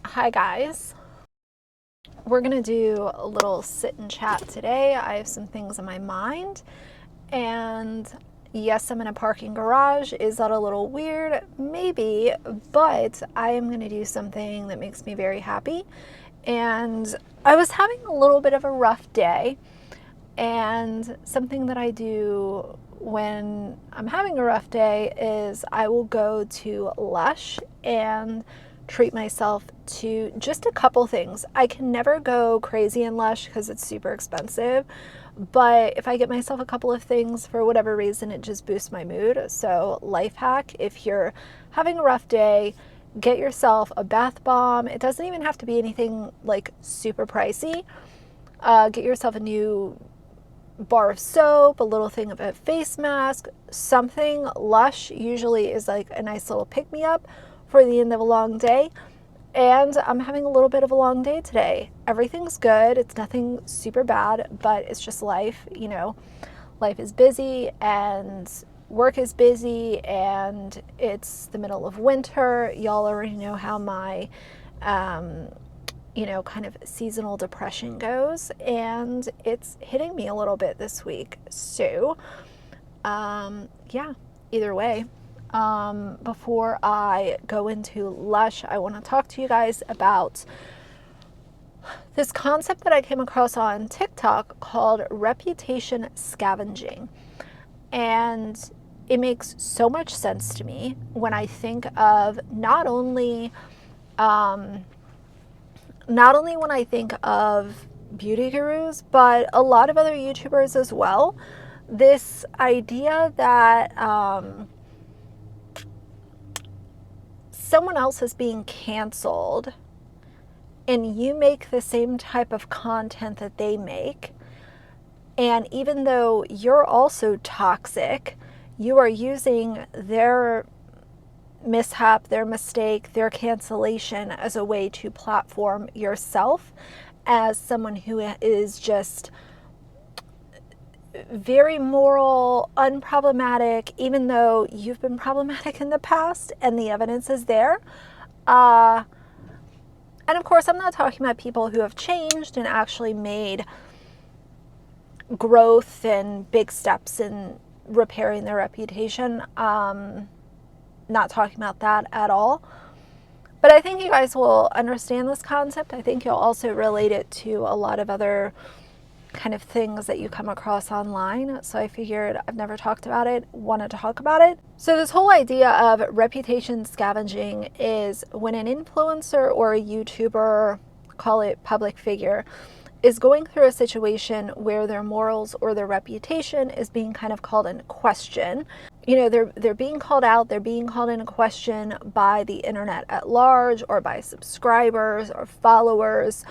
Hi guys. We're gonna do a little sit and chat today. I have some things in my mind, and yes, I'm in a parking garage. Is that a little weird? Maybe, but I am gonna do something that makes me very happy. And I was having a little bit of a rough day, and something that I do when I'm having a rough day is I will go to Lush and treat myself to just a couple things. I can never go crazy in Lush because it's super expensive, but if I get myself a couple of things for whatever reason, it just boosts my mood. So, life hack, if you're having a rough day, get yourself a bath bomb. It doesn't even have to be anything like super pricey. Get yourself a new bar of soap, a little thing of a face mask, something. Lush usually is like a nice little pick me up for the end of a long day. And I'm having a little bit of a long day today. Everything's good. It's nothing super bad, but it's just life. Life is busy and work is busy, and it's the middle of winter. Y'all already know how my kind of seasonal depression goes, and it's hitting me a little bit this week. So, yeah, either way, before I go into Lush, I want to talk to you guys about this concept that I came across on TikTok called reputation scavenging. And it makes so much sense to me when I think of not only when I think of beauty gurus, but a lot of other YouTubers as well. This idea that someone else is being canceled and you make the same type of content that they make, and even though you're also toxic, you are using their mishap, their mistake, their cancellation as a way to platform yourself as someone who is just very moral, unproblematic, even though you've been problematic in the past and the evidence is there. And of course, I'm not talking about people who have changed and actually made growth and big steps in repairing their reputation. Not talking about that at all. But I think you guys will understand this concept. I think you'll also relate it to a lot of other kind of things that you come across online. So I figured I've never talked about it, want to talk about it. So this whole idea of reputation scavenging is when an influencer or a YouTuber, call it public figure, is going through a situation where their morals or their reputation is being kind of called into question. They're being called out, they're being called into question by the internet at large, or by subscribers or followers.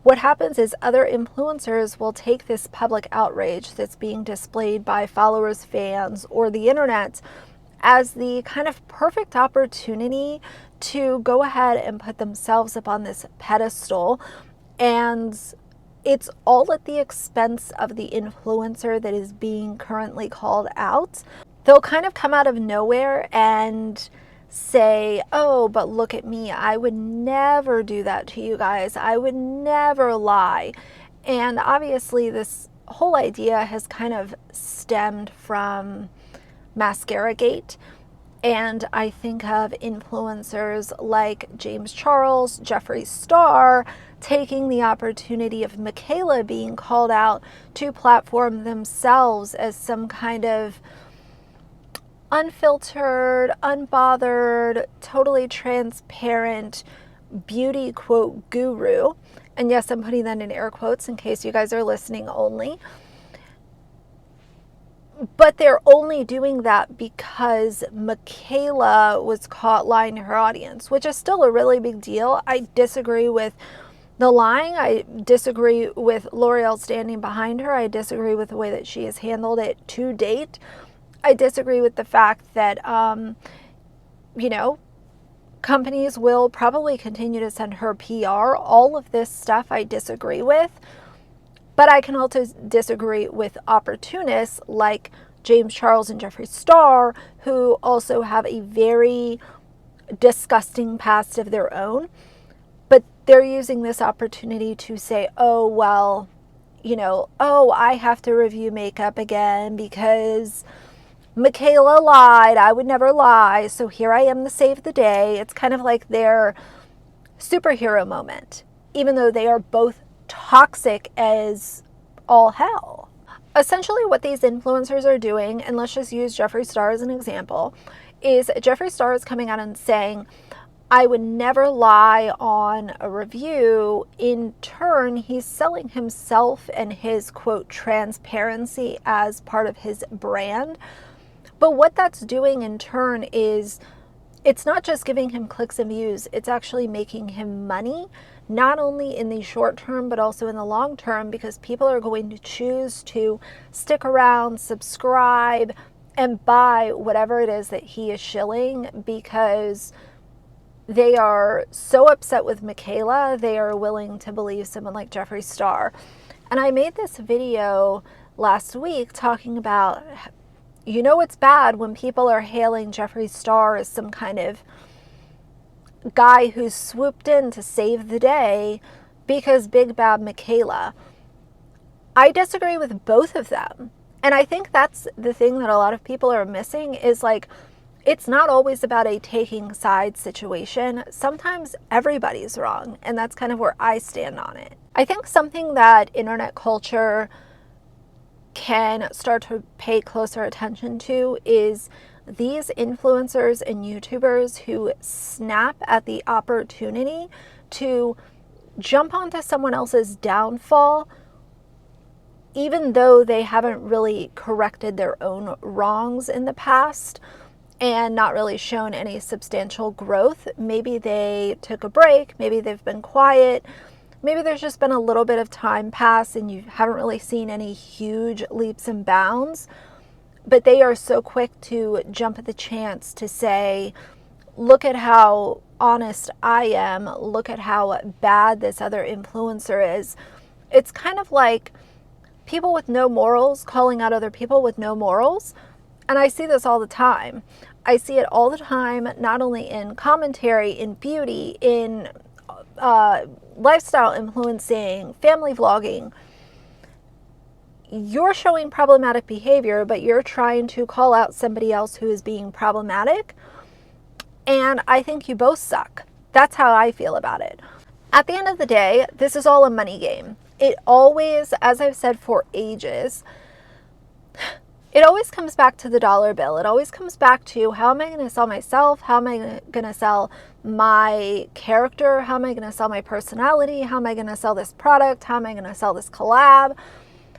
What happens is other influencers will take this public outrage that's being displayed by followers, fans, or the internet as the kind of perfect opportunity to go ahead and put themselves up on this pedestal. And it's all at the expense of the influencer that is being currently called out. They'll kind of come out of nowhere and say, oh, but look at me. I would never do that to you guys. I would never lie. And obviously, this whole idea has kind of stemmed from Mascara Gate. And I think of influencers like James Charles, Jeffree Star, taking the opportunity of Michaela being called out to platform themselves as some kind of unfiltered, unbothered, totally transparent beauty quote guru. And yes, I'm putting that in air quotes in case you guys are listening only. But they're only doing that because Michaela was caught lying to her audience, which is still a really big deal. I disagree with the lying. I disagree with L'Oreal standing behind her. I disagree with the way that she has handled it to date. I disagree with the fact that, companies will probably continue to send her PR. All of this stuff I disagree with. But I can also disagree with opportunists like James Charles and Jeffree Star, who also have a very disgusting past of their own, but they're using this opportunity to say, oh, well, you know, oh, I have to review makeup again because Michaela lied. I would never lie. So here I am to save the day. It's kind of like their superhero moment, even though they are both toxic as all hell. Essentially what these influencers are doing, and let's just use Jeffree Star as an example, is Jeffree Star is coming out and saying, I would never lie on a review. In turn, he's selling himself and his, quote, transparency as part of his brand. But what that's doing in turn is it's not just giving him clicks and views, it's actually making him money, not only in the short term, but also in the long term, because people are going to choose to stick around, subscribe, and buy whatever it is that he is shilling, because they are so upset with Michaela, they are willing to believe someone like Jeffree Star. And I made this video last week talking about, you know, it's bad when people are hailing Jeffree Star as some kind of guy who's swooped in to save the day because big bad Michaela. I disagree with both of them. And I think that's the thing that a lot of people are missing is, like, it's not always about a taking side situation. Sometimes everybody's wrong, and that's kind of where I stand on it. I think something that internet culture can start to pay closer attention to is these influencers and YouTubers who snap at the opportunity to jump onto someone else's downfall, even though they haven't really corrected their own wrongs in the past and not really shown any substantial growth. Maybe they took a break, maybe they've been quiet, maybe there's just been a little bit of time pass and you haven't really seen any huge leaps and bounds, but they are so quick to jump at the chance to say, look at how honest I am, look at how bad this other influencer is. It's kind of like people with no morals calling out other people with no morals. And I see this all the time. I see it all the time, not only in commentary, in beauty, in lifestyle influencing, family vlogging. You're showing problematic behavior, but you're trying to call out somebody else who is being problematic. And I think you both suck. That's how I feel about it. At the end of the day, this is all a money game. It always, as I've said for ages, it always comes back to the dollar bill. It always comes back to, how am I going to sell myself? How am I going to sell my character? How am I going to sell my personality? How am I going to sell this product? How am I going to sell this collab?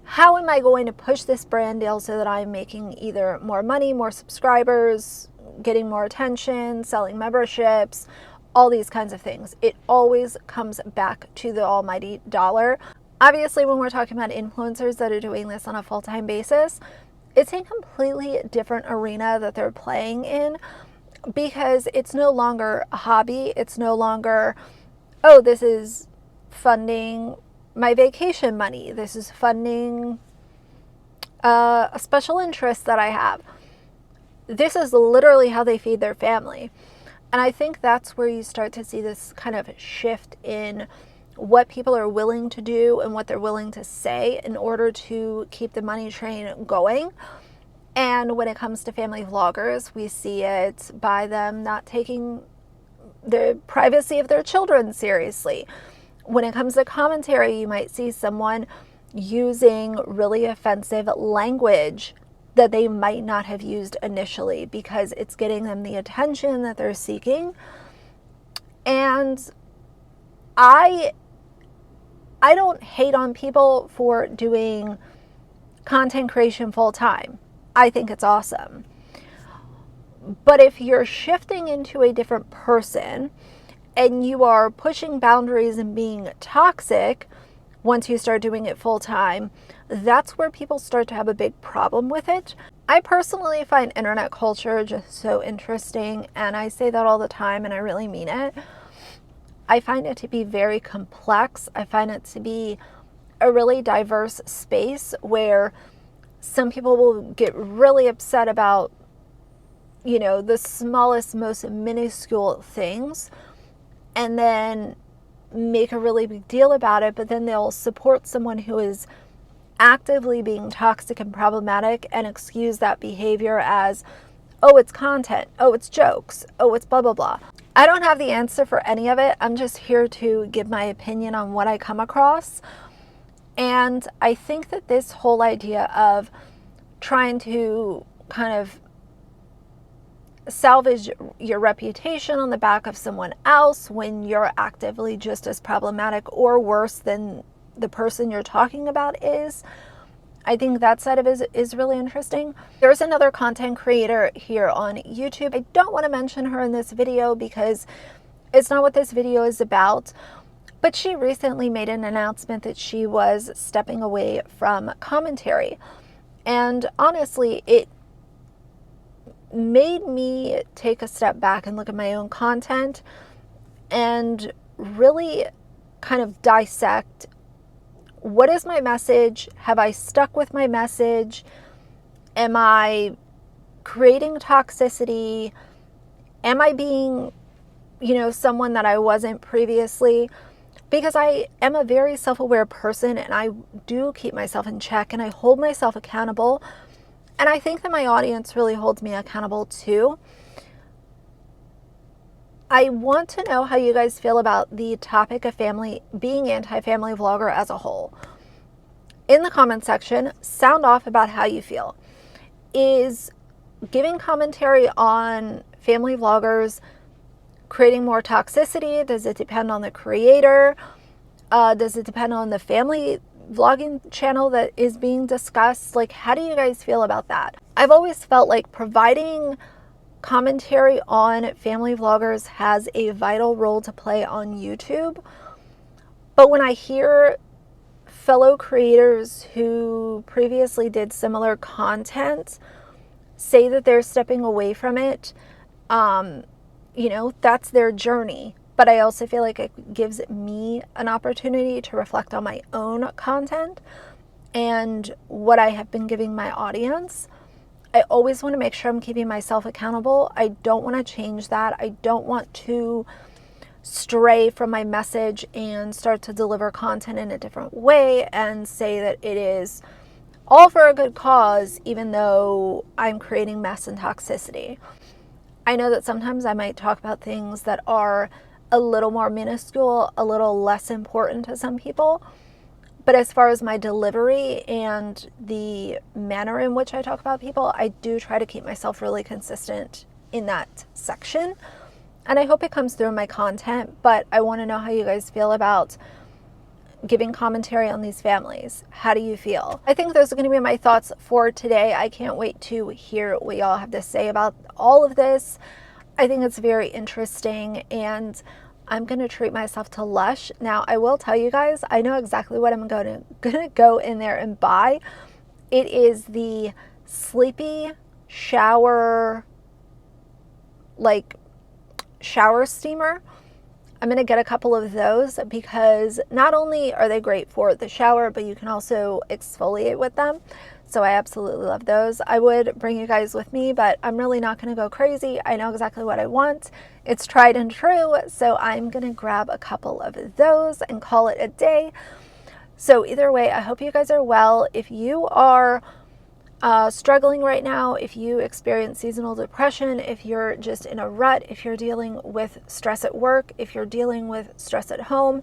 How am I going to push this brand deal so that I'm making either more money, more subscribers, getting more attention, selling memberships, all these kinds of things? It always comes back to the almighty dollar. Obviously, when we're talking about influencers that are doing this on a full-time basis, it's a completely different arena that they're playing in, because it's no longer a hobby. It's no longer, oh, this is funding my vacation money. This is funding a special interest that I have. This is literally how they feed their family. And I think that's where you start to see this kind of shift in what people are willing to do and what they're willing to say in order to keep the money train going. And when it comes to family vloggers, we see it by them not taking the privacy of their children seriously. When it comes to commentary, you might see someone using really offensive language that they might not have used initially because it's getting them the attention that they're seeking. And I don't hate on people for doing content creation full time. I think it's awesome. But if you're shifting into a different person and you are pushing boundaries and being toxic once you start doing it full time, that's where people start to have a big problem with it. I personally find internet culture just so interesting, and I say that all the time, and I really mean it. I find it to be very complex. I find it to be a really diverse space where some people will get really upset about you know, the smallest, most minuscule things, and then make a really big deal about it, but then they'll support someone who is actively being toxic and problematic and excuse that behavior as, oh, it's content, oh, it's jokes, oh, it's blah, blah, blah. I don't have the answer for any of it. I'm just here to give my opinion on what I come across. And I think that this whole idea of trying to kind of salvage your reputation on the back of someone else when you're actively just as problematic or worse than the person you're talking about is, I think that side of it is really interesting. There's another content creator here on YouTube. I don't want to mention her in this video because it's not what this video is about, but she recently made an announcement that she was stepping away from commentary. And honestly, it made me take a step back and look at my own content and really kind of dissect, what is my message? Have I stuck with my message? Am I creating toxicity? Am I being, you know, someone that I wasn't previously? Because I am a very self-aware person and I do keep myself in check and I hold myself accountable. And I think that my audience really holds me accountable too. I want to know how you guys feel about the topic of being anti-family vlogger as a whole. In the comment section, sound off about how you feel. Is giving commentary on family vloggers creating more toxicity? Does it depend on the creator? Does it depend on the family vlogging channel that is being discussed? Like, how do you guys feel about that? I've always felt like providing commentary on family vloggers has a vital role to play on YouTube. But when I hear fellow creators who previously did similar content say that they're stepping away from it, you know, that's their journey. But I also feel like it gives me an opportunity to reflect on my own content and what I have been giving my audience. I always want to make sure I'm keeping myself accountable. I don't want to change that. I don't want to stray from my message and start to deliver content in a different way and say that it is all for a good cause, even though I'm creating mess and toxicity. I know that sometimes I might talk about things that are a little more minuscule, a little less important to some people. But as far as my delivery and the manner in which I talk about people, I do try to keep myself really consistent in that section. And I hope it comes through in my content, but I want to know how you guys feel about giving commentary on these families. How do you feel? I think those are going to be my thoughts for today. I can't wait to hear what y'all have to say about all of this. I think it's very interesting, and I'm going to treat myself to Lush. Now, I will tell you guys, I know exactly what I'm going to go in there and buy. It is the Sleepy Shower, like, shower steamer. I'm going to get a couple of those because not only are they great for the shower, but you can also exfoliate with them. So I absolutely love those. I would bring you guys with me, but I'm really not going to go crazy. I know exactly what I want. It's tried and true. So I'm going to grab a couple of those and call it a day. So either way, I hope you guys are well. If you are struggling right now, if you experience seasonal depression, if you're just in a rut, if you're dealing with stress at work, if you're dealing with stress at home,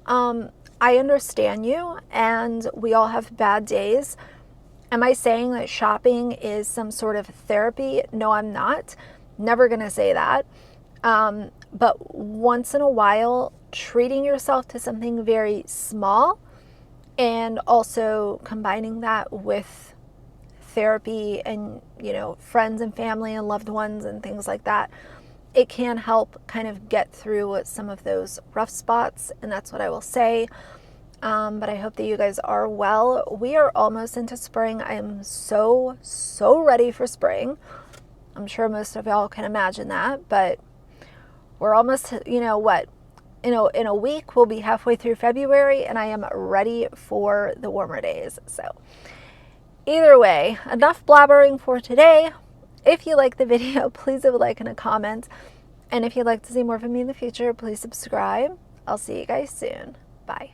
I understand you, and we all have bad days. Am I saying that shopping is some sort of therapy? No, I'm not. Never going to say that. But once in a while, treating yourself to something very small and also combining that with therapy and, you know, friends and family and loved ones and things like that, it can help kind of get through some of those rough spots. And that's what I will say. But I hope that you guys are well. We are almost into spring. I am so ready for spring. I'm sure most of y'all can imagine that, but we're almost, you know what, in a week we'll be halfway through February, and I am ready for the warmer days. So either way, enough blabbering for today. If you like the video, please leave a like and a comment. And if you'd like to see more from me in the future, please subscribe. I'll see you guys soon. Bye.